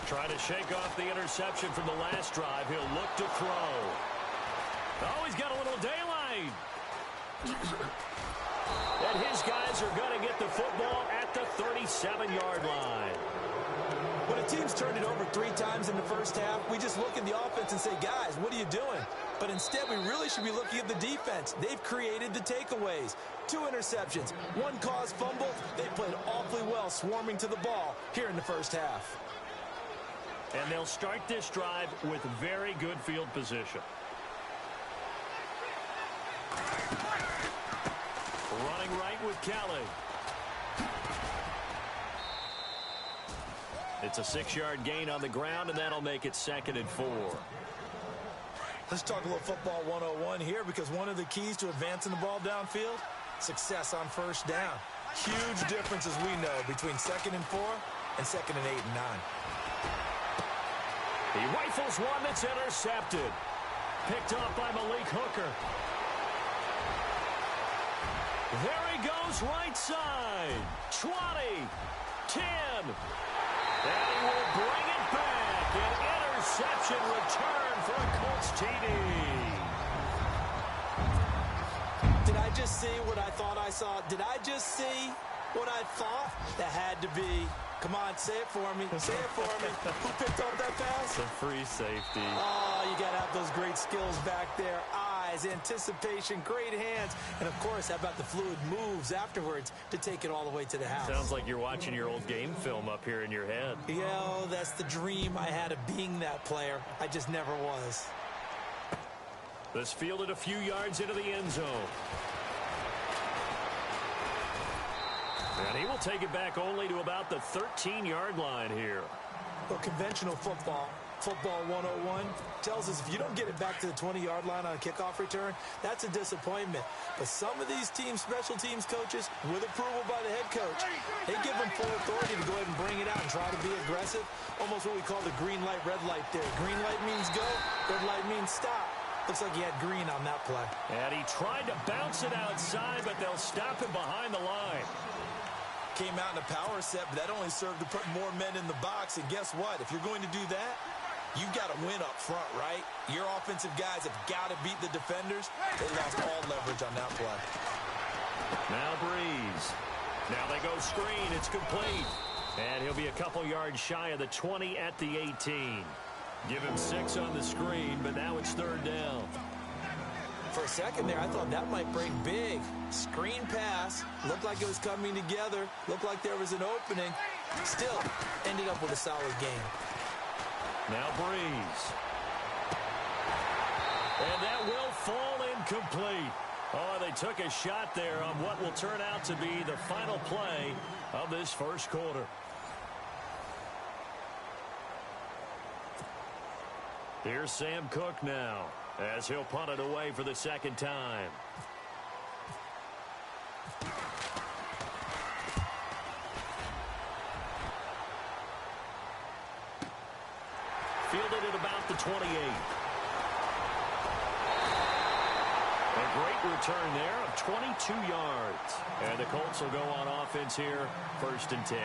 Trying to shake off the interception from the last drive. He'll look to throw. Oh, he's got a little daylight. And his guys are going to get the football at the 37-yard line. When a team's turned it over 3 times in the first half, we just look at the offense and say, guys, what are you doing? But instead, we really should be looking at the defense. They've created the takeaways. 2 interceptions, 1 caused fumble. They played awfully well swarming to the ball here in the first half. And they'll start this drive with very good field position. Running right with Kelly. It's a 6-yard gain on the ground, and that'll make it 2nd and 4. Let's talk a little football 101 here, because one of the keys to advancing the ball downfield, success on first down. Huge difference, as we know, between 2nd and 4 and 2nd and 8 and 9. He rifles one that's intercepted. Picked off by Malik Hooker. There he goes, right side. 20, 10. And he will bring it back. An interception return for a Colts TD. Did I just see what I thought I saw? Did I just see what I thought? That had to be. Come on, say it for me. Say it for me. Who picked up that pass? It's a free safety. Oh, you got to have those great skills back there. Eyes, anticipation, great hands. And, of course, how about the fluid moves afterwards to take it all the way to the house? Sounds like you're watching your old game film up here in your head. Yo, that's the dream I had of being that player. I just never was. This fielded a few yards into the end zone. And he will take it back only to about the 13-yard line here. Well, conventional football 101, tells us if you don't get it back to the 20-yard line on a kickoff return, that's a disappointment. But some of these teams, special teams coaches, with approval by the head coach, they give them full authority to go ahead and bring it out and try to be aggressive. Almost what we call the green light, red light there. Green light means go, red light means stop. Looks like he had green on that play. And he tried to bounce it outside, but they'll stop him behind the line. Came out in a power set, but that only served to put more men in the box. And guess what? If you're going to do that, you've got to win up front, right? Your offensive guys have got to beat the defenders. They lost all leverage on that play. Now Breeze. Now they go screen. It's complete. And he'll be a couple yards shy of the 20 at the 18. Give him 6 on the screen, but now it's 3rd down. For a second there, I thought that might break big. Screen pass. Looked like it was coming together. Looked like there was an opening. Still, ended up with a solid game. Now Breeze. And that will fall incomplete. Oh, they took a shot there on what will turn out to be the final play of this first quarter. Here's Sam Cook now, as he'll punt it away for the 2nd time. Fielded at about the 28. A great return there of 22 yards. And the Colts will go on offense here, 1st and 10.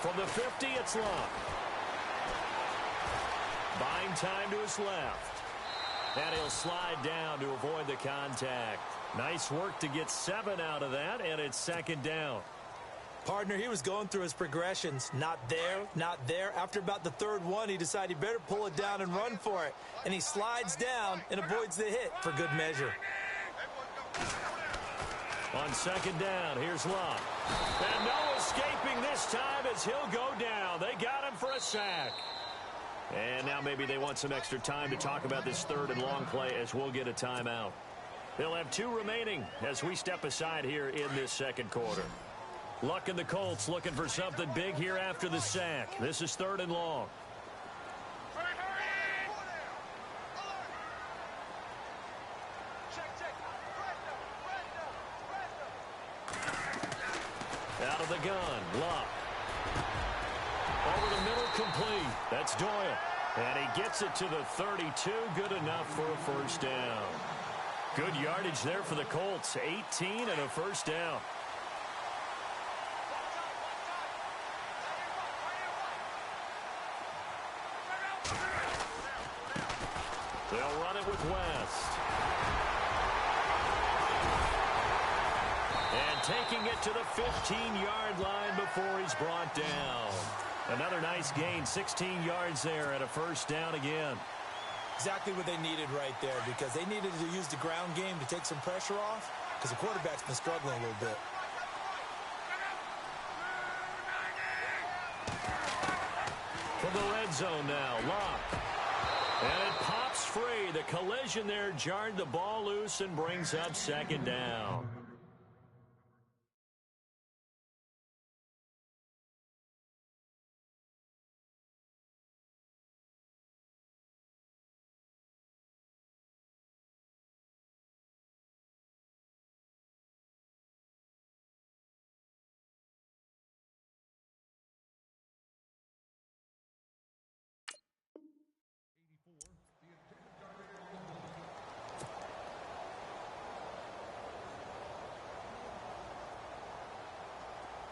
From the 50, it's Locke. Buying time to his left. And he'll slide down to avoid the contact. Nice work to get 7 out of that, and it's 2nd down. Partner, he was going through his progressions. Not there, not there. After about the 3rd one, he decided he better pull it down and run for it. And he slides down and avoids the hit for good measure. On 2nd down, here's Locke. And no escaping this time as he'll go down. They got him for a sack. And now maybe they want some extra time to talk about this 3rd and long play as we'll get a timeout. They'll have 2 remaining as we step aside here in this 2nd quarter. Luck and the Colts looking for something big here after the sack. This is 3rd and long. Out of the gun, Luck. Over the middle, complete. That's Doyle. And he gets it to the 32. Good enough for a 1st down. Good yardage there for the Colts. 18 and a first down. They'll run it with West. And taking it to the 15-yard line before he's brought down. Another nice gain, 16 yards there and a first down again. Exactly what they needed right there, because they needed to use the ground game to take some pressure off, because the quarterback's been struggling a little bit. From the red zone now, Locke. And it pops free. The collision there jarred the ball loose and brings up second down.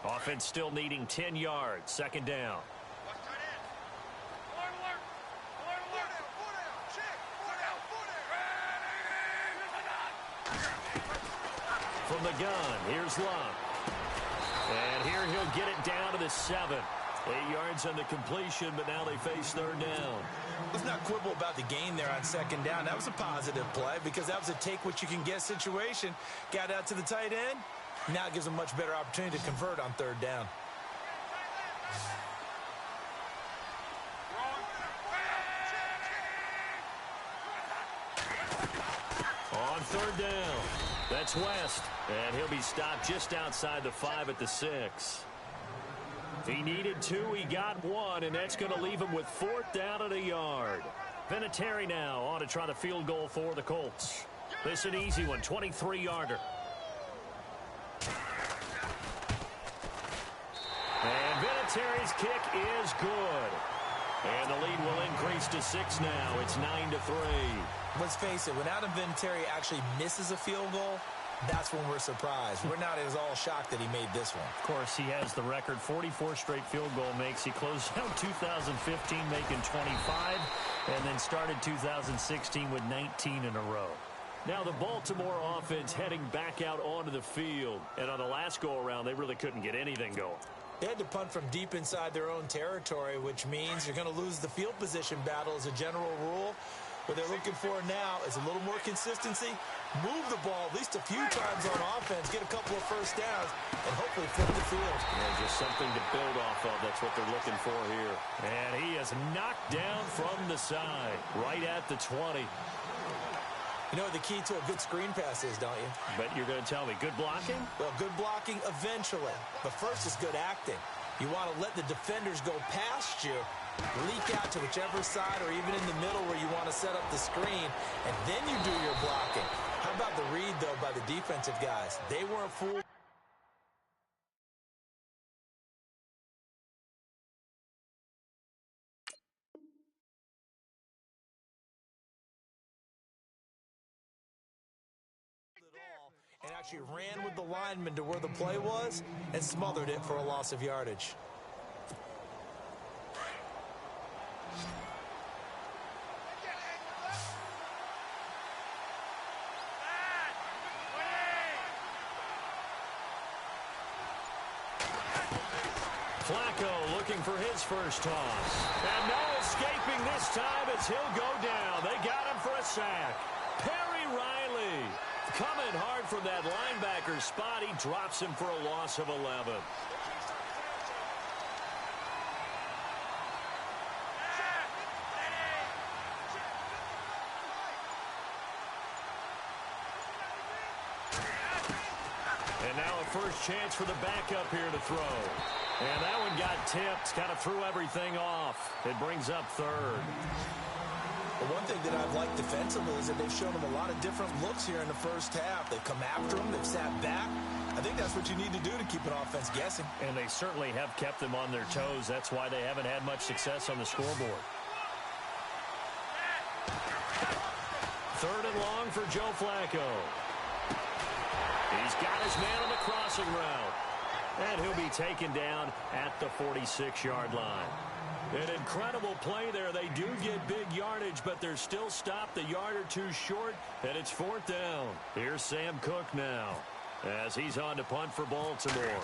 Offense still needing 10 yards. Second down. From the gun, here's Locke. And here he'll get it down to the 7. 8 yards on the completion, but now they face third down. Let's not quibble about the gain there on second down. That was a positive play, because that was a take-what-you-can-get situation. Got out to the tight end. Now it gives them a much better opportunity to convert on third down. On third down, that's West. And he'll be stopped just outside the 5 at the 6. He needed 2, he got 1, and that's going to leave him with 4th down and a yard. Vinatieri now on to try the field goal for the Colts. This an easy one, 23-yarder. And Vinatieri's kick is good. And the lead will increase to 6 now. It's 9-3. Let's face it, when Adam Vinatieri actually misses a field goal, that's when we're surprised. We're not as all shocked that he made this one. Of course, he has the record, 44 straight field goal makes. He closed out 2015 making 25, and then started 2016 with 19 in a row. Now the Baltimore offense heading back out onto the field. And on the last go-around, they really couldn't get anything going. They had to punt from deep inside their own territory, which means you're going to lose the field position battle as a general rule. What they're looking for now is a little more consistency, move the ball at least a few times on offense, get a couple of first downs, and hopefully flip the field. Yeah, just something to build off of. That's what they're looking for here. And he is knocked down from the side, right at the 20. You know what the key to a good screen pass is, don't you? Bet you're going to tell me. Good blocking? Well, good blocking eventually. But first is good acting. You want to let the defenders go past you, leak out to whichever side or even in the middle where you want to set up the screen, and then you do your blocking. How about the read, though, by the defensive guys? They weren't fooled. And actually ran with the lineman to where the play was and smothered it for a loss of yardage. Flacco looking for his first toss. And no escaping this time as he'll go down. They got him for a sack. Perry Riley coming hard from that linebacker spot. He drops him for a loss of 11. And now a first chance for the backup here to throw. And that one got tipped, kind of threw everything off. It brings up third. But one thing that I've liked defensively is that they've shown them a lot of different looks here in the first half. They've come after them. They've sat back. I think that's what you need to do to keep an offense guessing. And they certainly have kept them on their toes. That's why they haven't had much success on the scoreboard. Third and long for Joe Flacco. He's got his man on the crossing route. And he'll be taken down at the 46-yard line. An incredible play there. They do get big yardage, but they're still stopped a yard or two short, and it's fourth down. Here's Sam Cook now as he's on to punt for Baltimore.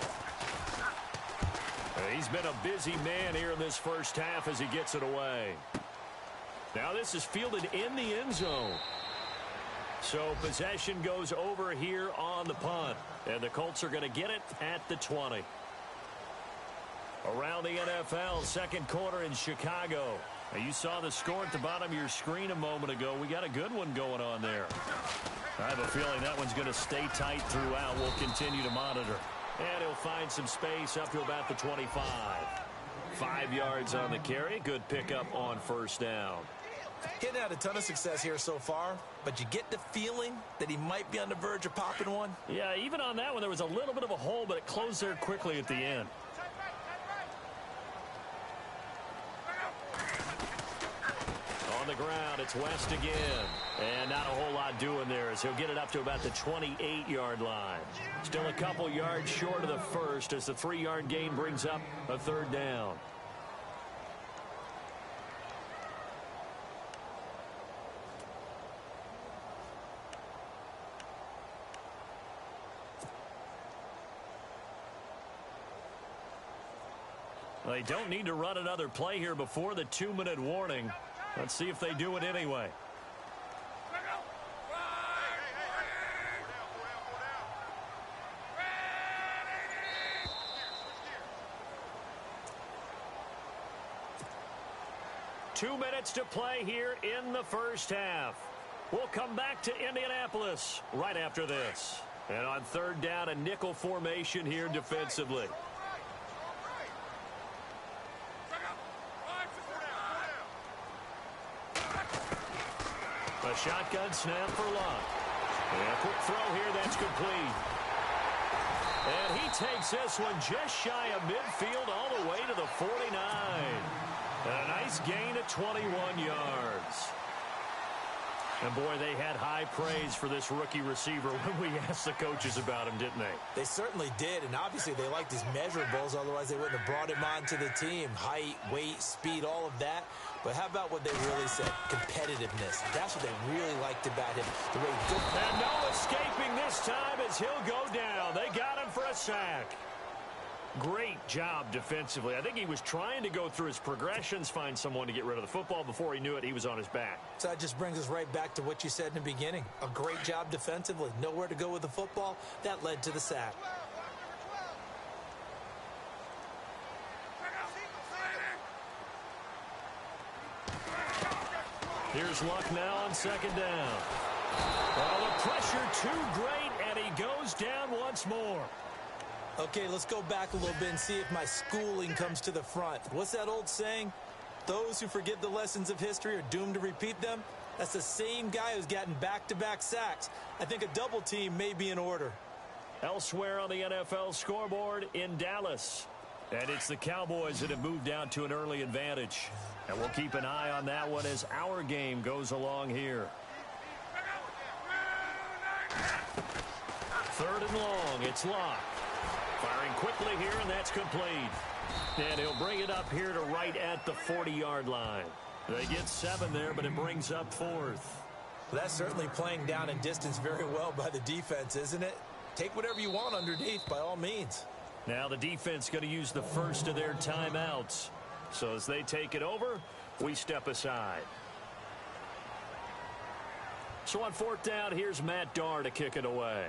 He's been a busy man here in this first half as he gets it away. Now this is fielded in the end zone. So possession goes over here on the punt. And the Colts are going to get it at the 20. Around the NFL, second quarter in Chicago. Now you saw the score at the bottom of your screen a moment ago. We got a good one going on there. I have a feeling that one's going to stay tight throughout. We'll continue to monitor. And he'll find some space up to about the 25. 5 yards on the carry. Good pickup on first down. Getting had a ton of success here so far, but you get the feeling that he might be on the verge of popping one. Yeah, even on that one, there was a little bit of a hole, but it closed there quickly at the end. On the ground, it's West again. And not a whole lot doing there as he'll get it up to about the 28-yard line. Still a couple yards short of the first as the 3-yard gain brings up a third down. They don't need to run another play here before the 2-minute warning. Let's see if they do it anyway. Two minutes to play here in the first half. We'll come back to Indianapolis right after this. And on third down, a nickel formation here defensively. A shotgun snap for Luck. And a quick throw here that's complete. And he takes this one just shy of midfield all the way to the 49. And a nice gain of 21 yards. And, boy, they had high praise for this rookie receiver when we asked the coaches about him, didn't they? They certainly did, and obviously they liked his measurables. Otherwise, they wouldn't have brought him onto the team. Height, weight, speed, all of that. But how about what they really said? Competitiveness. That's what they really liked about him. The way he took. And no escaping this time as he'll go down. They got him for a sack. Great job defensively. I think he was trying to go through his progressions, find someone to get rid of the football. Before he knew it, he was on his back. So that just brings us right back to what you said in the beginning. A great job defensively. Nowhere to go with the football. That led to the sack. Here's Luck now on second down. Well, the pressure too great, and he goes down once more. Okay, let's go back a little bit and see if my schooling comes to the front. What's that old saying? Those who forget the lessons of history are doomed to repeat them. That's the same guy who's gotten back-to-back sacks. I think a double team may be in order. Elsewhere on the NFL scoreboard in Dallas. And it's the Cowboys that have moved out to an early advantage. And we'll keep an eye on that one as our game goes along here. Third and long, it's Luck. Firing quickly here, and that's complete. And he'll bring it up here to right at the 40-yard line. They get 7 there, but it brings up fourth. Well, that's certainly playing down in distance very well by the defense, isn't it? Take whatever you want underneath, by all means. Now the defense going to use the first of their timeouts. So as they take it over, we step aside. So on fourth down, here's Matt Darr to kick it away.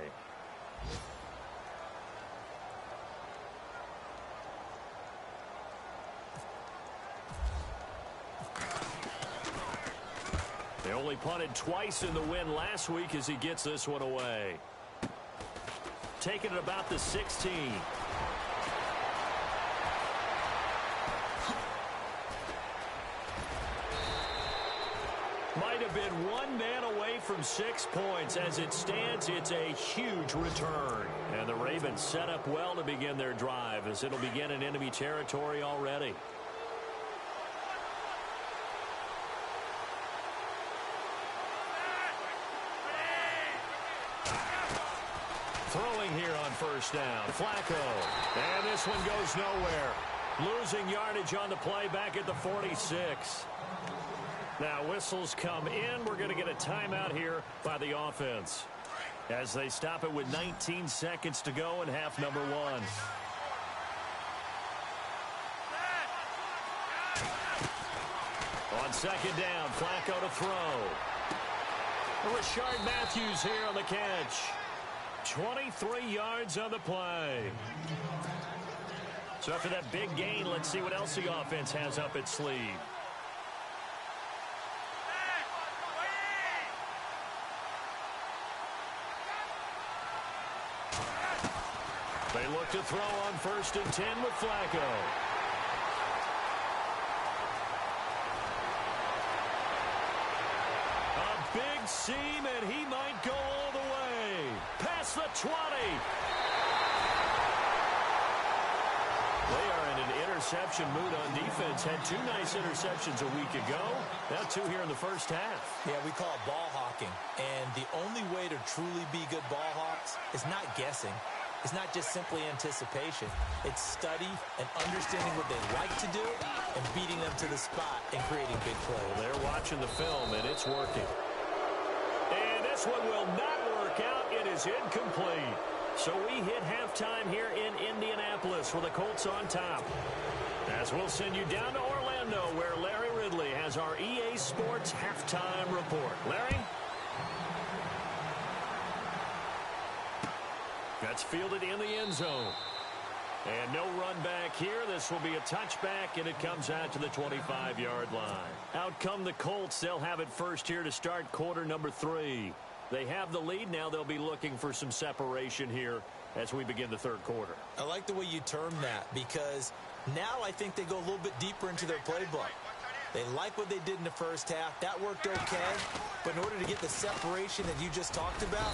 They only punted twice in the win last week as he gets this one away. Taking it about the 16. Might have been one man away from 6 points. As it stands, it's a huge return. And the Ravens set up well to begin their drive as it'll begin in enemy territory already. first down. Flacco. And this one goes nowhere. Losing yardage on the play back at the 46. Now whistles come in. We're going to get a timeout here by the offense as they stop it with 19 seconds to go in half number 1. On second down, Flacco to throw. Rashard Matthews here on the catch. 23 yards on the play. So after that big gain, let's see what else the offense has up its sleeve. They look to throw on 1st and 10 with Flacco. A big seam, and he might go all the way. Past the 20. They are in an interception mood on defense. Had 2 nice interceptions a week ago. Now 2 here in the first half. Yeah, we call it ball hawking. And the only way to truly be good ball hawks is not guessing. It's not just simply anticipation. It's study and understanding what they like to do and beating them to the spot and creating big plays. Well, they're watching the film, and it's working. And this one will not work out. It is incomplete. So we hit halftime here in Indianapolis with the Colts on top. As we'll send you down to Orlando, where Larry Ridley has our EA Sports halftime report. Larry? That's fielded in the end zone. And no run back here. This will be a touchback, and it comes out to the 25-yard line. Out come the Colts. They'll have it first here to start quarter number 3. They have the lead. Now they'll be looking for some separation here as we begin the third quarter. I like the way you term that, because now I think they go a little bit deeper into their playbook. They like what they did in the first half. That worked okay. But in order to get the separation that you just talked about,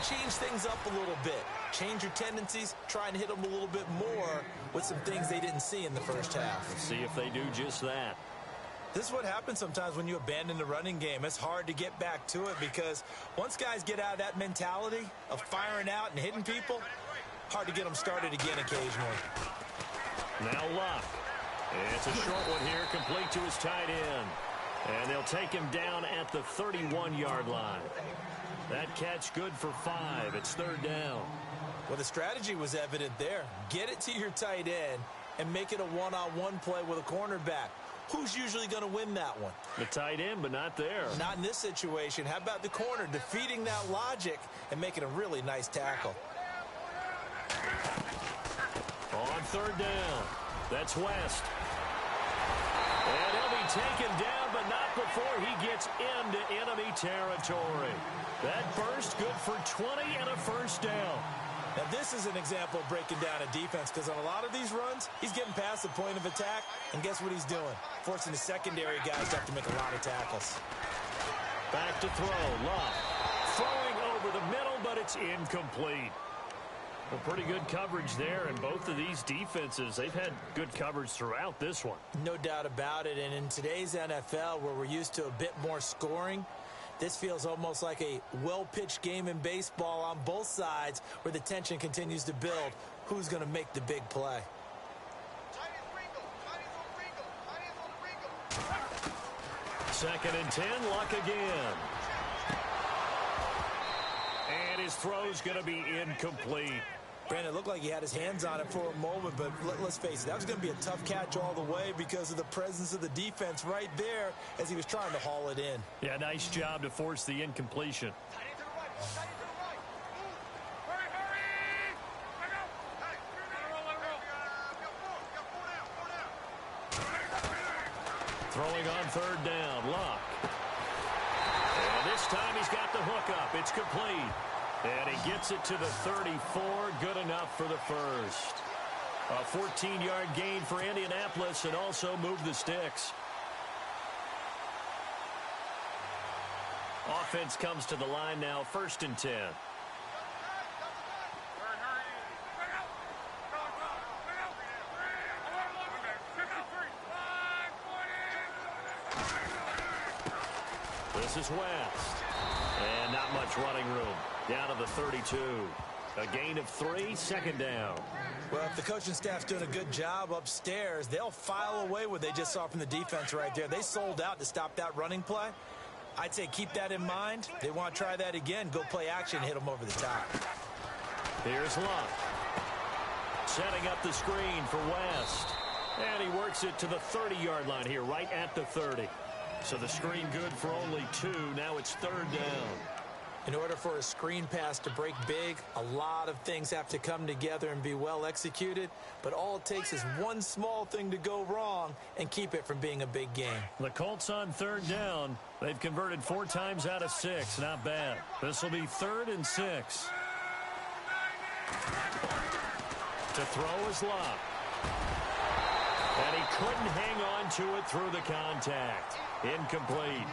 change things up a little bit. Change your tendencies. Try and hit them a little bit more with some things they didn't see in the first half. Let's see if they do just that. This is what happens sometimes when you abandon the running game. It's hard to get back to it because once guys get out of that mentality of firing out and hitting people, hard to get them started again occasionally. Now Luck. It's a short one here, complete to his tight end. And they'll take him down at the 31-yard line. That catch good for 5. It's third down. Well, the strategy was evident there. Get it to your tight end and make it a one-on-one play with a cornerback. Who's usually going to win that one? The tight end, but not there. Not in this situation. How about the corner defeating that logic and making a really nice tackle? On third down, that's West. And he'll be taken down, but not before he gets into enemy territory. That burst good for 20 and a first down. Now, this is an example of breaking down a defense because on a lot of these runs, he's getting past the point of attack, and guess what he's doing? Forcing the secondary guys to have to make a lot of tackles. Back to throw. Luck throwing over the middle, but it's incomplete. Well, pretty good coverage there, and both of these defenses, they've had good coverage throughout this one. No doubt about it, and in today's NFL, where we're used to a bit more scoring, this feels almost like a well-pitched game in baseball on both sides where the tension continues to build. Who's going to make the big play? Second and 10, Luck again. And his throw's going to be incomplete. Brandon, it looked like he had his hands on it for a moment, but let's face it, that was going to be a tough catch all the way because of the presence of the defense right there as he was trying to haul it in. Yeah, nice job to force the incompletion. Throwing on third down, Luck. And this time he's got the hook up. It's complete. And he gets it to the 34. Good enough for the first. A 14-yard gain for Indianapolis and also moved the sticks. Offense comes to the line now, first and 10. This is West. And not much running room. Down to the 32. A gain of 3, second down. Well, if the coaching staff's doing a good job upstairs, they'll file away what they just saw from the defense right there. They sold out to stop that running play. I'd say keep that in mind. They want to try that again. Go play action, hit them over the top. Here's Luck. Setting up the screen for West. And he works it to the 30-yard line here, right at the 30. So the screen good for only 2. Now it's third down. In order for a screen pass to break big, a lot of things have to come together and be well executed. But all it takes is one small thing to go wrong and keep it from being a big game. The Colts on third down. They've converted 4 times out of 6. Not bad. This will be 3rd and 6. To throw is Luck. And he couldn't hang on to it through the contact. Incomplete.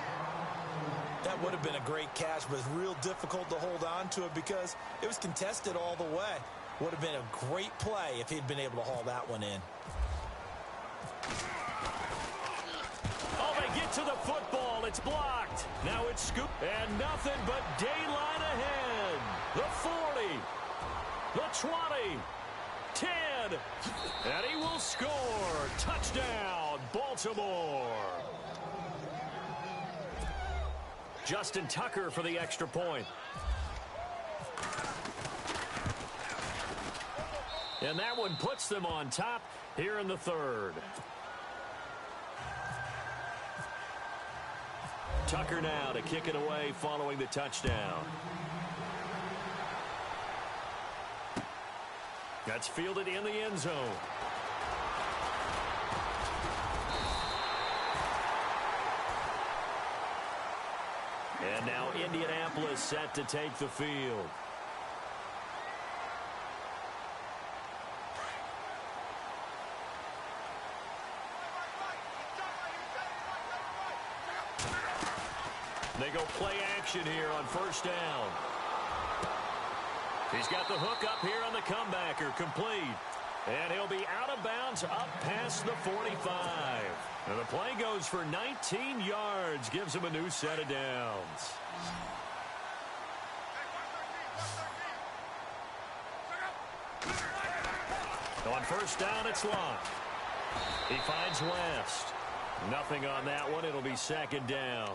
That would have been a great catch, but it's real difficult to hold on to it because it was contested all the way. Would have been a great play if he'd been able to haul that one in. Oh, they get to the football. It's blocked. Now it's scooped. And nothing but daylight ahead. The 40. The 20. 10. And he will score. Touchdown, Baltimore. Justin Tucker for the extra point. And that one puts them on top here in the 3rd. Tucker now to kick it away following the touchdown. That's fielded in the end zone. And now Indianapolis set to take the field. They go play action here on first down. He's got the hook up here on the comebacker, complete. And he'll be out of bounds up past the 45. And the play goes for 19 yards, gives him a new set of downs. On first down, it's Luck. He finds West. Nothing on that one. It'll be second down.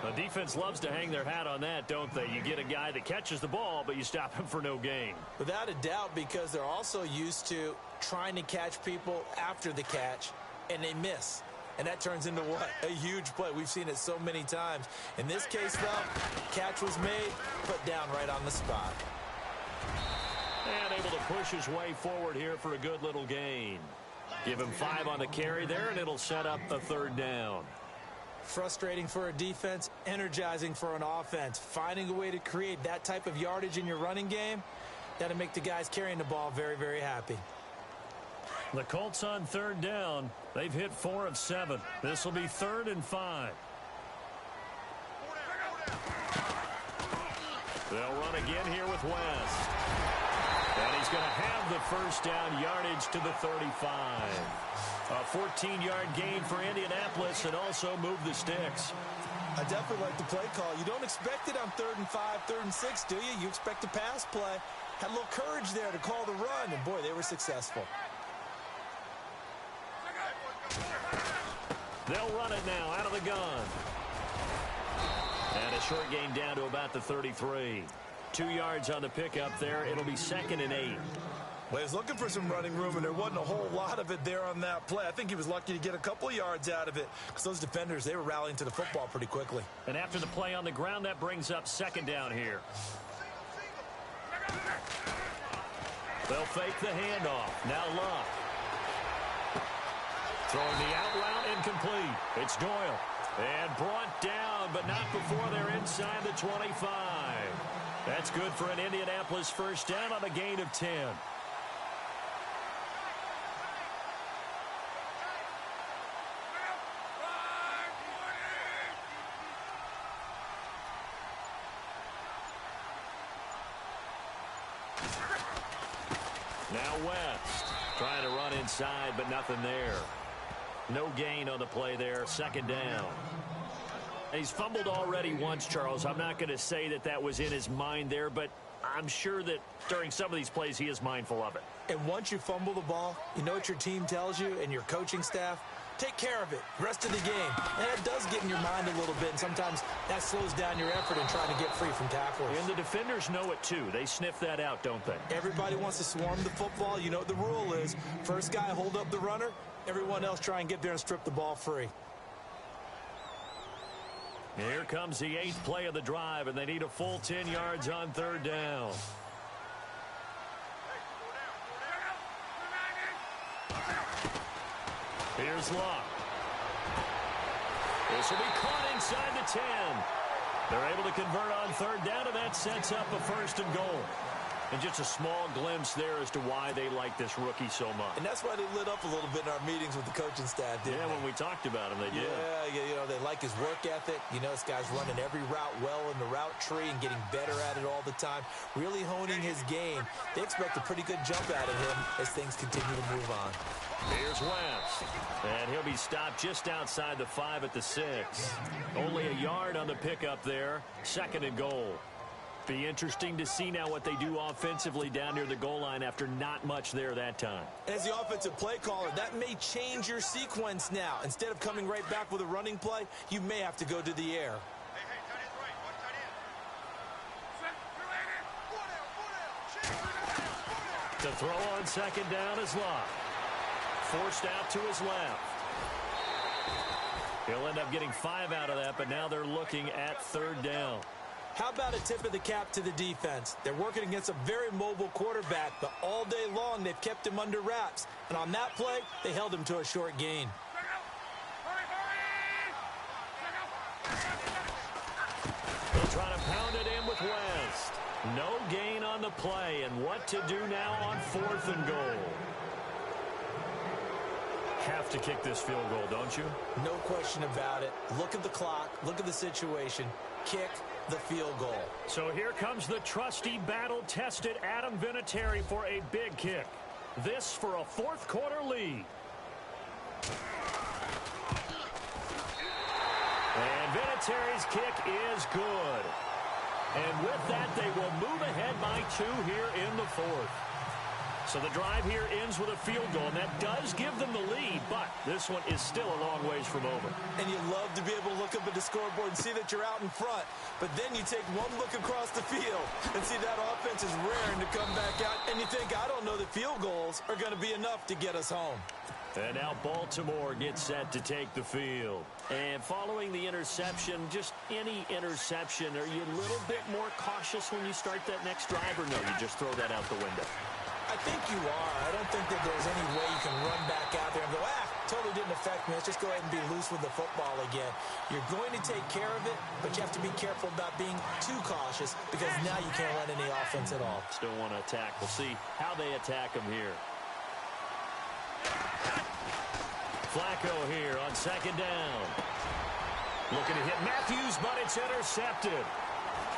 The defense loves to hang their hat on that, don't they? You get a guy that catches the ball, but you stop him for no gain. Without a doubt, because they're also used to trying to catch people after the catch, and they miss. And that turns into what? A huge play. We've seen it so many times. In this case, though, catch was made, put down right on the spot. And able to push his way forward here for a good little gain. Give him 5 on the carry there, and it'll set up a third down. Frustrating for a defense, energizing for an offense. Finding a way to create that type of yardage in your running game, that'll make the guys carrying the ball very, very happy. The Colts on third down. They've hit 4 of 7. This will be 3rd and 5. They'll run again here with West. And he's going to have the first down, yardage to the 35. A 14-yard gain for Indianapolis, and also move the sticks. I definitely like the play call. You don't expect it on 3rd and 5, 3rd and 6, do you? You expect a pass play. Had a little courage there to call the run, and boy, they were successful. They'll run it now out of the gun. And a short gain down to about the 33. 2 yards on the pickup there. It'll be 2nd and 8. Well, he was looking for some running room, and there wasn't a whole lot of it there on that play. I think he was lucky to get a couple of yards out of it because those defenders, they were rallying to the football pretty quickly. And after the play on the ground, that brings up 2nd down here. They'll fake the handoff. Now Luck. Throwing the out route, incomplete. It's Doyle. And brought down, but not before they're inside the 25. That's good for an Indianapolis first down on a gain of 10. Now West trying to run inside, but nothing there. No gain on the play there. 2nd down. He's fumbled already once, Charles. I'm not going to say that that was in his mind there, but I'm sure that during some of these plays he is mindful of it. And once you fumble the ball, you know what your team tells you and your coaching staff? Take care of it. Rest of the game. And it does get in your mind a little bit, and sometimes that slows down your effort in trying to get free from tacklers. And the defenders know it too. They sniff that out, don't they? Everybody wants to swarm the football. You know what the rule is. First guy hold up the runner. Everyone else try and get there and strip the ball free. Here comes the 8th play of the drive, and they need a full 10 yards on 3rd down. Here's Luck. This will be caught inside the 10. They're able to convert on 3rd down, and that sets up a 1st and goal. And just a small glimpse there as to why they like this rookie so much. And that's why they lit up a little bit in our meetings with the coaching staff, didn't they? When we talked about him, they did. Yeah, you know, they like his work ethic. You know, this guy's running every route well in the route tree and getting better at it all the time, really honing his game. They expect a pretty good jump out of him as things continue to move on. Here's West, and he'll be stopped just outside the 5 at the 6. Only a yard on the pickup there, 2nd and goal. Be interesting to see now what they do offensively down near the goal line after not much there that time. As the offensive play caller, that may change your sequence now. Instead of coming right back with a running play, you may have to go to the air. The throw on 2nd down is Luck. Forced out to his left. He'll end up getting 5 out of that, but now they're looking at 3rd down. How about a tip of the cap to the defense? They're working against a very mobile quarterback, but all day long they've kept him under wraps. And on that play, they held him to a short gain. They'll try to pound it in with West. No gain on the play, and what to do now on 4th and goal. Have to kick this field goal, don't you? No question about it. Look at the clock. Look at the situation. Kick the field goal. So here comes the trusty, battle-tested Adam Vinatieri for a big kick. This for a 4th quarter lead. And Vinatieri's kick is good. And with that, they will move ahead by 2 here in the 4th. So the drive here ends with a field goal, and that does give them the lead, but this one is still a long ways from over. And you love to be able to look up at the scoreboard and see that you're out in front, but then you take one look across the field and see that offense is raring to come back out, and you think, I don't know that field goals are going to be enough to get us home. And now Baltimore gets set to take the field. And following the interception, just any interception, are you a little bit more cautious when you start that next drive, or no, you just throw that out the window? I think you are. I don't think that there's any way you can run back out there and go, totally didn't affect me. Let's just go ahead and be loose with the football again. You're going to take care of it, but you have to be careful about being too cautious because now you can't run any offense at all. Still want to attack. We'll see how they attack him here. Flacco here on 2nd down. Looking to hit Matthews, but it's intercepted.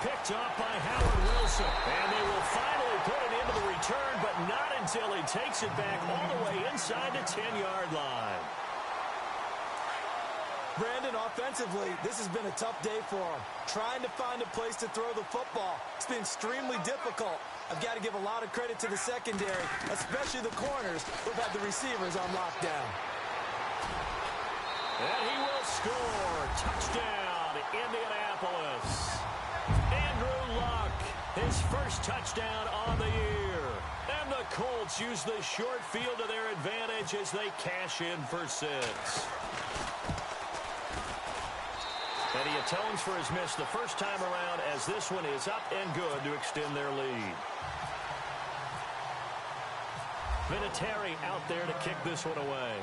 Picked off by Howard Wilson. And they will finally put it into the return, but not until he takes it back all the way inside the 10-yard line. Brandon, offensively, this has been a tough day for him. Trying to find a place to throw the football. It's been extremely difficult. I've got to give a lot of credit to the secondary, especially the corners who've had the receivers on lockdown. And he will score. Touchdown, Indianapolis. Andrew Luck, his first touchdown on the year. And the Colts use the short field to their advantage as they cash in for 6. And he atones for his miss the first time around as this one is up and good to extend their lead. Vinatieri out there to kick this one away.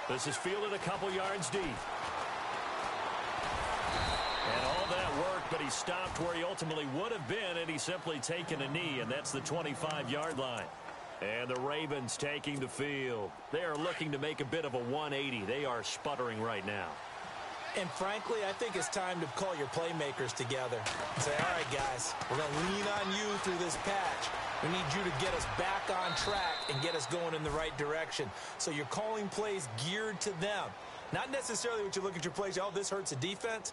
This is fielded a couple yards deep. And all that work, but he stopped where he ultimately would have been, and he's simply taken a knee, and that's the 25-yard line. And the Ravens taking the field. They are looking to make a bit of a 180. They are sputtering right now. And frankly, I think it's time to call your playmakers together and say, all right, guys, we're going to lean on you through this patch. We need you to get us back on track and get us going in the right direction. So you're calling plays geared to them. Not necessarily what you look at your plays, oh, this hurts the defense.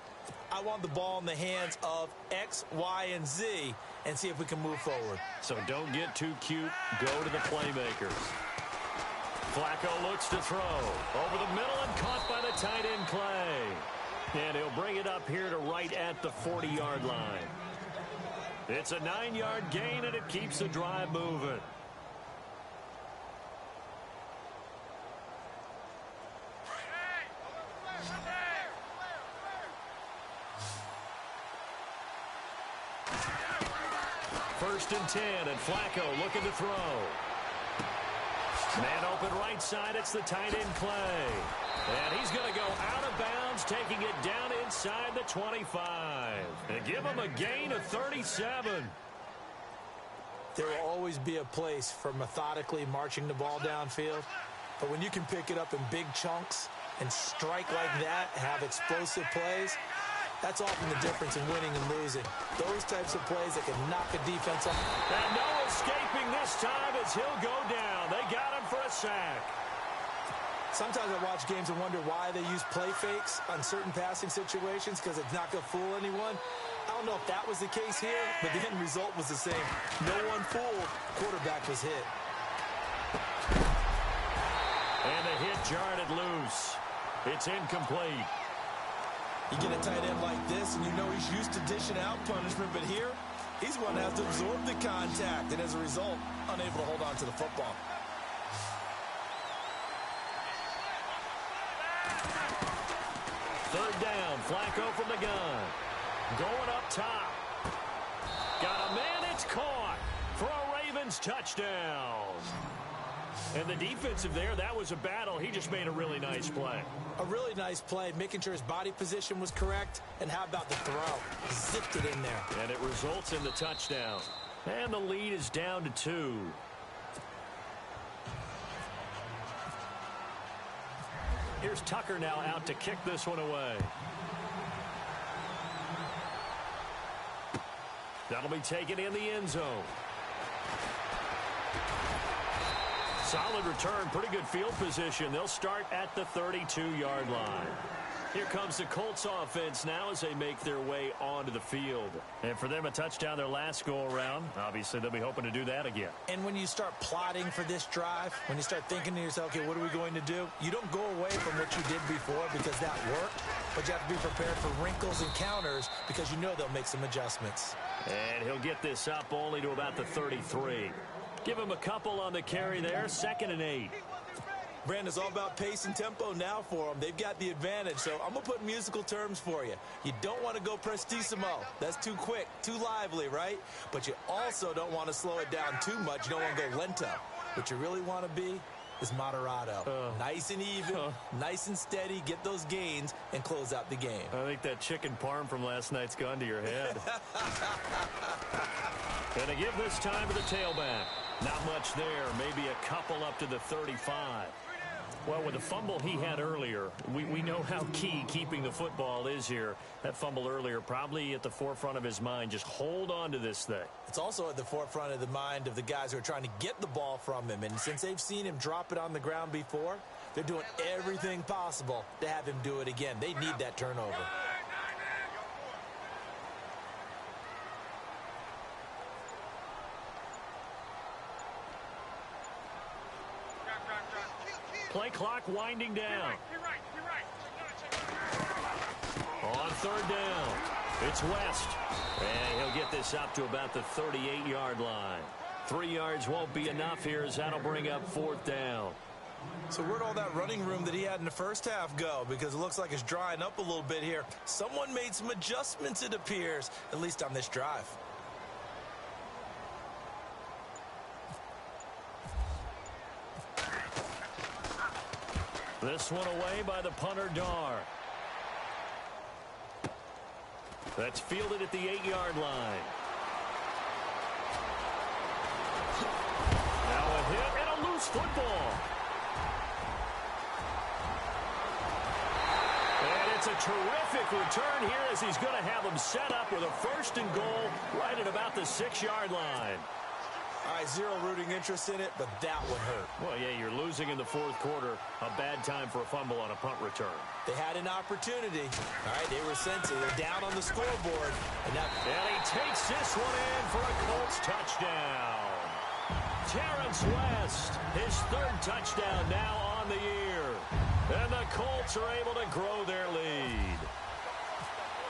I want the ball in the hands of X, Y, and Z and see if we can move forward. So don't get too cute. Go to the playmakers. Flacco looks to throw. Over the middle and caught by the tight end Clay. And he'll bring it up here to right at the 40-yard line. It's a 9-yard gain, and it keeps the drive moving. First and 10, and Flacco looking to throw. Man open right side, it's the tight end Clay. And he's going to go out of bounds, taking it down inside the 25. And give him a gain of 37. There will always be a place for methodically marching the ball downfield. But when you can pick it up in big chunks and strike like that, have explosive plays, that's often the difference in winning and losing. Those types of plays that can knock a defense off. And no escaping this time as he'll go down. They got him for a sack. Sometimes I watch games and wonder why they use play fakes on certain passing situations because it's not going to fool anyone. I don't know if that was the case here, but the end result was the same. No one fooled. Quarterback was hit. And the hit jarred it loose. It's incomplete. You get a tight end like this, and you know he's used to dishing out punishment, but here, he's going to have to absorb the contact, and as a result, unable to hold on to the football. Third down, Flacco from the gun. Going up top. Got a man, it's caught for a Ravens touchdown. And the defensive there, that was a battle. He just made a really nice play. A really nice play, making sure his body position was correct. And how about the throw? Zipped it in there. And it results in the touchdown. And the lead is down to 2. Here's Tucker now out to kick this one away. That'll be taken in the end zone. Solid return, pretty good field position. They'll start at the 32-yard line. Here comes the Colts offense now as they make their way onto the field. And for them, a touchdown their last go-around. Obviously, they'll be hoping to do that again. And when you start plotting for this drive, when you start thinking to yourself, okay, what are we going to do? You don't go away from what you did before because that worked, but you have to be prepared for wrinkles and counters because you know they'll make some adjustments. And he'll get this up only to about the 33. Give him a couple on the carry there, 2nd and 8. Brandon, it's all about pace and tempo now for them. They've got the advantage, so I'm going to put musical terms for you. You don't want to go prestissimo. That's too quick, too lively, right? But you also don't want to slow it down too much. You don't want to go lento. What you really want to be is moderato. Nice and even, nice and steady, get those gains, and close out the game. I think that chicken parm from last night's gone to your head. Gonna give this time to the tailback. Not much there, maybe a couple up to the 35. Well, with the fumble he had earlier, we know how key keeping the football is here. That fumble earlier probably at the forefront of his mind. Just hold on to this thing. It's also at the forefront of the mind of the guys who are trying to get the ball from him. And since they've seen him drop it on the ground before, they're doing everything possible to have him do it again. They need that turnover. Play clock winding down. On 3rd down, it's West. And he'll get this up to about the 38-yard line. 3 yards won't be enough here as that'll bring up 4th down. So where'd all that running room that he had in the first half go? Because it looks like it's drying up a little bit here. Someone made some adjustments, it appears, at least on this drive. This one away by the punter, Dar. That's fielded at the 8-yard line. Now a hit and a loose football. And It's a terrific return here as he's going to have them set up with a 1st and goal right at about the 6-yard line. All right, zero rooting interest in it, but that would hurt. Well, yeah, you're losing in the 4th quarter. A bad time for a fumble on a punt return. They had an opportunity. All right, they were sent to. They're down on the scoreboard. And he takes this one in for a Colts touchdown. Terrence West, his 3rd touchdown now on the year. And the Colts are able to grow their lead.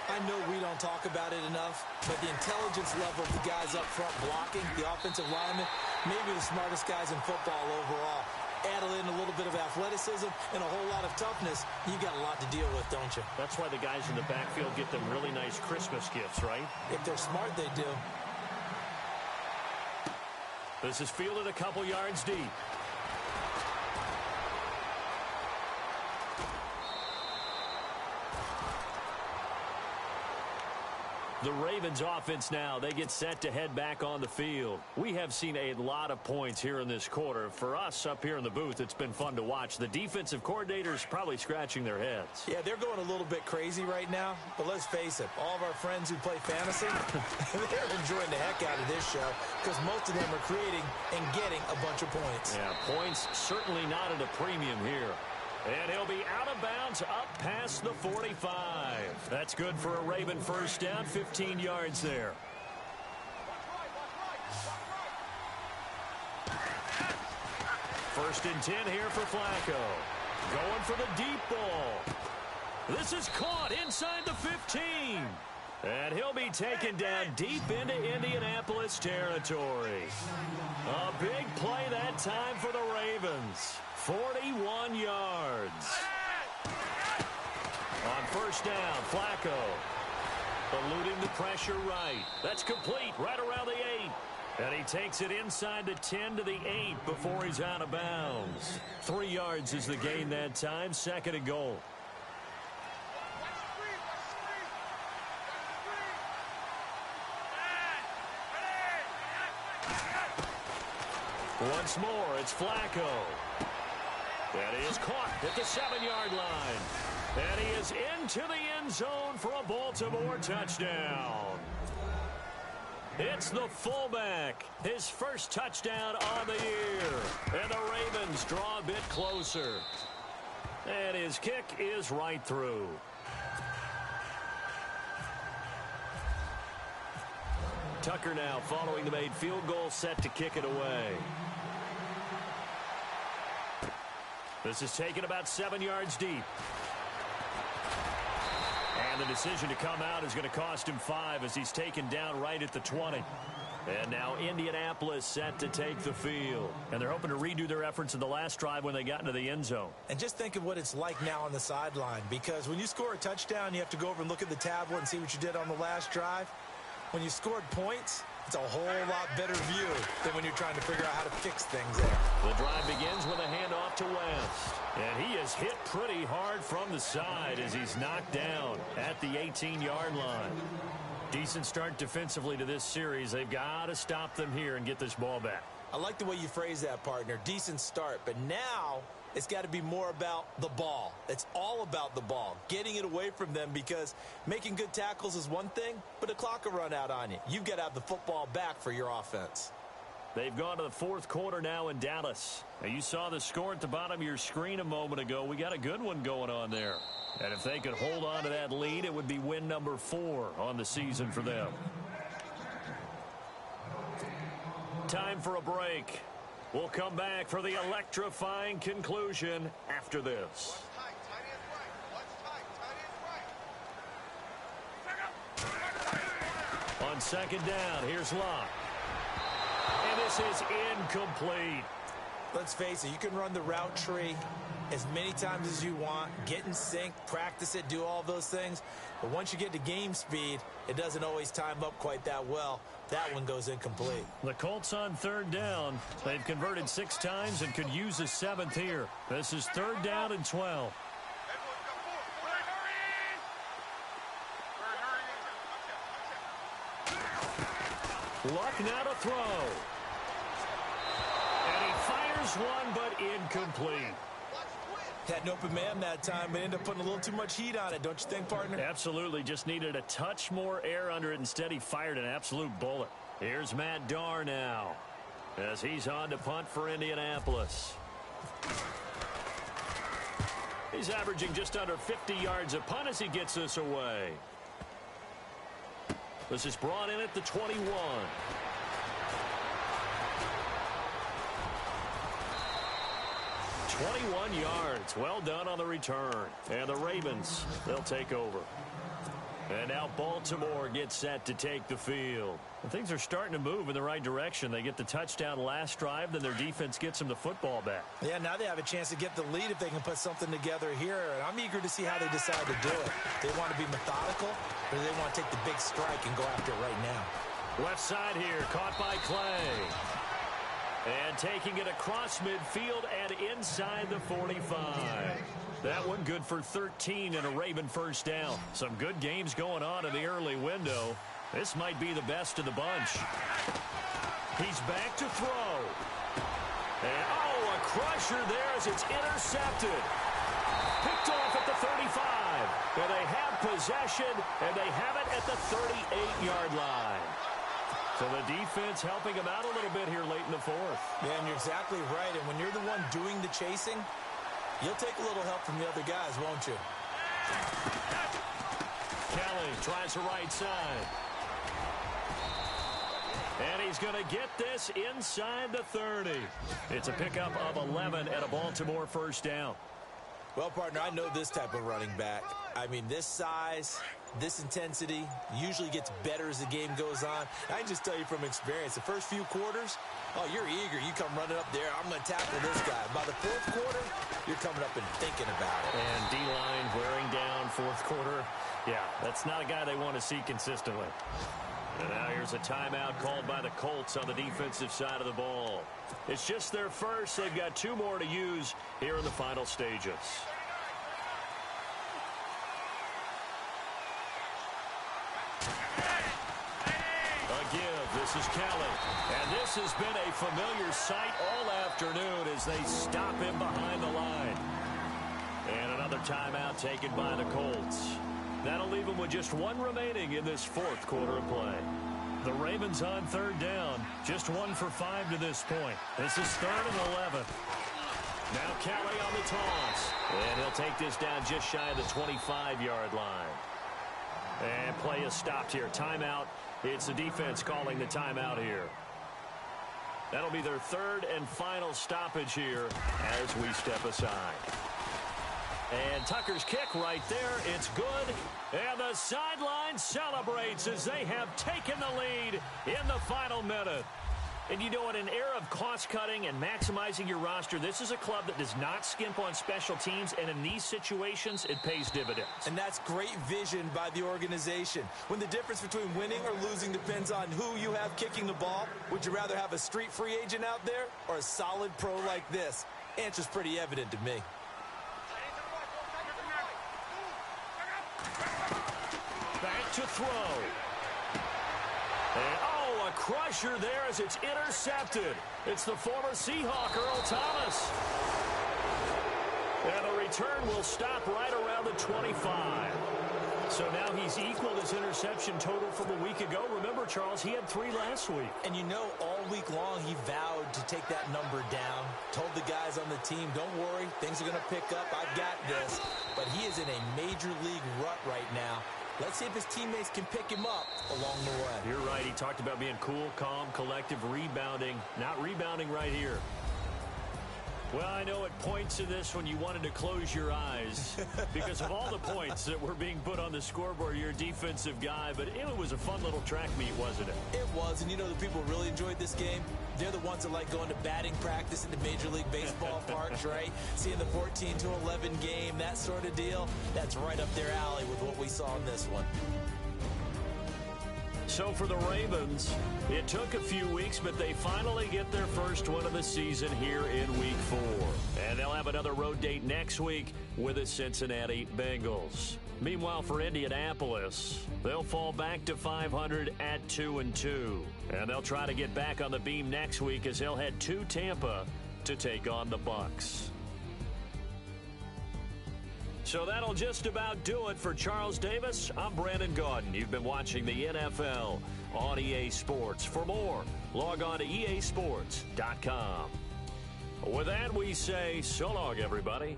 I know we don't talk about it enough, but the intelligence level of the guys up front blocking, the offensive linemen, maybe the smartest guys in football overall. Add in a little bit of athleticism and a whole lot of toughness, you got a lot to deal with, don't you? That's why the guys in the backfield get them really nice Christmas gifts, right? If they're smart, they do. This is fielded a couple yards deep. The Ravens offense now, they get set to head back on the field. We have seen a lot of points here in this quarter. For us up here in the booth, it's been fun to watch. The defensive coordinators probably scratching their heads. Yeah, they're going a little bit crazy right now, but let's face it, all of our friends who play fantasy, they're enjoying the heck out of this show because most of them are creating and getting a bunch of points. Yeah, points certainly not at a premium here. And he'll be out of bounds up past the 45. That's good for a Raven 1st down, 15 yards there. First and 10 here for Flacco. Going for the deep ball. This is caught inside the 15. And he'll be taken down deep into Indianapolis territory. A big play that time for the Ravens. 41 yards. On 1st down, Flacco eluding the pressure right. That's complete right around the 8. And he takes it inside the 10 to the 8 before he's out of bounds. 3 yards is the gain that time, 2nd and goal. Once more, it's Flacco. And he is caught at the 7-yard line. And he is into the end zone for a Baltimore touchdown. It's the fullback, his 1st touchdown on the year. And the Ravens draw a bit closer. And his kick is right through. Tucker now following the made field goal, set to kick it away. This is taken about 7 yards deep. And the decision to come out is going to cost him 5 as he's taken down right at the 20. And now Indianapolis set to take the field. And they're hoping to redo their efforts in the last drive when they got into the end zone. And just think of what it's like now on the sideline. Because when you score a touchdown, you have to go over and look at the tablet and see what you did on the last drive. When you scored points, it's a whole lot better view than when you're trying to figure out how to fix things there. The drive begins with a handoff to West. And he is hit pretty hard from the side as he's knocked down at the 18-yard line. Decent start defensively to this series. They've got to stop them here and get this ball back. I like the way you phrase that, partner. Decent start. But now it's got to be more about the ball. It's all about the ball, getting it away from them, because making good tackles is one thing, but the clock will run out on you. You've got to have the football back for your offense. They've gone to the 4th quarter now in Dallas. Now, you saw the score at the bottom of your screen a moment ago. We got a good one going on there. And if they could hold on to that lead, it would be win number 4 on the season for them. Time for a break. We'll come back for the electrifying conclusion after this. On 2nd down, here's Locke. And this is incomplete. Let's face it, you can run the route tree as many times as you want, get in sync, practice it, do all those things. But once you get to game speed, it doesn't always time up quite that well. That one goes incomplete. The Colts on 3rd down. They've converted 6 times and could use a 7th here. This is 3rd down and 12. Luck now to throw. And he fires one, but incomplete. Had an open man that time, but ended up putting a little too much heat on it, don't you think, partner? Absolutely. Just needed a touch more air under it. Instead, he fired an absolute bullet. Here's Matt Darr now as he's on to punt for Indianapolis. He's averaging just under 50 yards a punt as he gets this away. This is brought in at the 21. 21 yards. Well done on the return. And the Ravens, they'll take over. And now Baltimore gets set to take the field. And things are starting to move in the right direction. They get the touchdown last drive, then their defense gets them the football back. Yeah, now they have a chance to get the lead if they can put something together here. And I'm eager to see how they decide to do it. They want to be methodical, or do they want to take the big strike and go after it right now? Left side here, caught by Clay. And taking it across midfield and inside the 45. That one good for 13 and a Raven first down. Some good games going on in the early window. This might be the best of the bunch. He's back to throw. And, oh, a crusher there as it's intercepted. Picked off at the 35. And they have possession, and they have it at the 38-yard line. So the defense helping him out a little bit here late in the fourth. Yeah, and you're exactly right. And when you're the one doing the chasing, you'll take a little help from the other guys, won't you? Kelly tries the right side. And he's going to get this inside the 30. It's a pickup of 11 and a Baltimore first down. Well, partner, I know this type of running back. I mean, this size, this intensity usually gets better as the game goes on. I can just tell you from experience, the first few quarters, oh, you're eager. You come running up there, I'm going to tackle this guy. By the fourth quarter, you're coming up and thinking about it. And D-line wearing down fourth quarter. Yeah, that's not a guy they want to see consistently. And now here's a timeout called by the Colts on the defensive side of the ball. It's just their first. They've got 2 more to use here in the final stages. A give. This is Kelly. And this has been a familiar sight all afternoon as they stop him behind the line. And another timeout taken by the Colts. That'll leave them with just 1 remaining in this fourth quarter of play. The Ravens on third down, just 1 for 5 to this point. This is 3rd and 11. Now Kelly on the toss. And he'll take this down just shy of the 25-yard line. And play is stopped here. Timeout. It's the defense calling the timeout here. That'll be their 3rd and final stoppage here as we step aside. And Tucker's kick right there. It's good. And the sideline celebrates as they have taken the lead in the final minute. And you know, in an era of cost-cutting and maximizing your roster, this is a club that does not skimp on special teams, and in these situations, it pays dividends. And that's great vision by the organization. When the difference between winning or losing depends on who you have kicking the ball, would you rather have a street free agent out there or a solid pro like this? Answer's pretty evident to me. Back to throw. And, oh, a crusher there as it's intercepted. It's the former Seahawk, Earl Thomas. And the return will stop right around the 25. So now he's equaled his interception total from a week ago. Remember, Charles, he had 3 last week. And you know, all week long he vowed to take that number down. Told the guys on the team, don't worry, things are going to pick up. I've got this. But he is in a major league rut right now. Let's see if his teammates can pick him up along the way. You're right. He talked about being cool, calm, collective, rebounding. Not rebounding right here. Well, I know it points to this when you wanted to close your eyes because of all the points that were being put on the scoreboard. You're a defensive guy, but it was a fun little track meet, wasn't it? It was, and you know the people who really enjoyed this game? They're the ones that like going to batting practice at the Major League Baseball parks, right? Seeing the 14-11 game, that sort of deal. That's right up their alley with what we saw in this one. So for the Ravens, it took a few weeks, but they finally get their first win of the season here in Week 4. And they'll have another road date next week with the Cincinnati Bengals. Meanwhile, for Indianapolis, they'll fall back to 500 at 2-2. And they'll try to get back on the beam next week as they'll head to Tampa to take on the Bucs. So that'll just about do it for Charles Davis. I'm Brandon Gaudin. You've been watching the NFL on EA Sports. For more, log on to easports.com. With that, we say so long, everybody.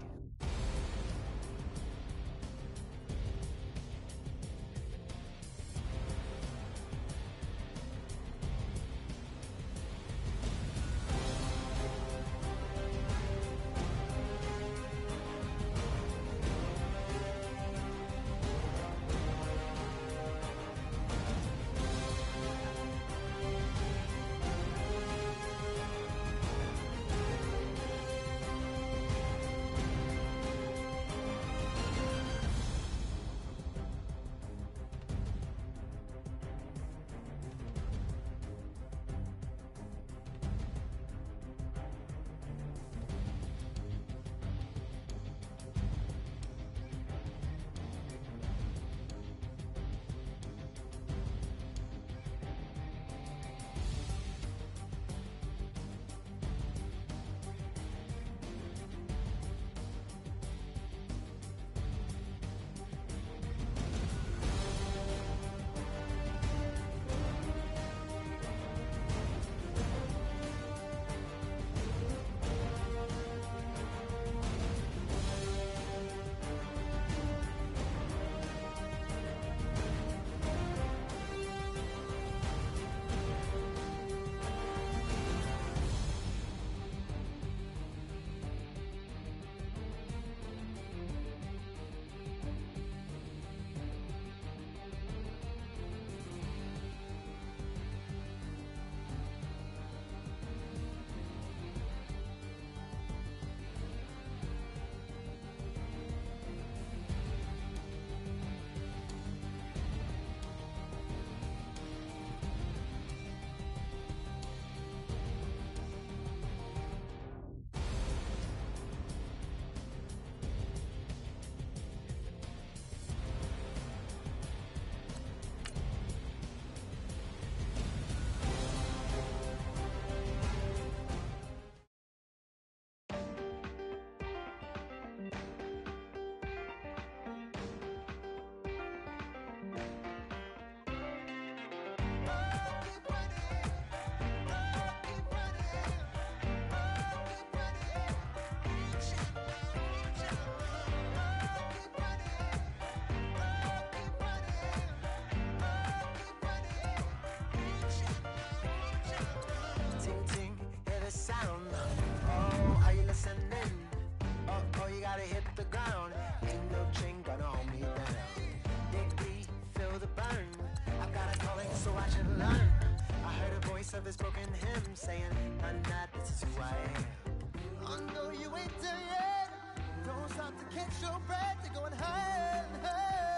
Of his broken hymn saying, "I'm not, this is who I am." Oh no, you ain't there yet. Don't stop to catch your breath. You're going higher and higher.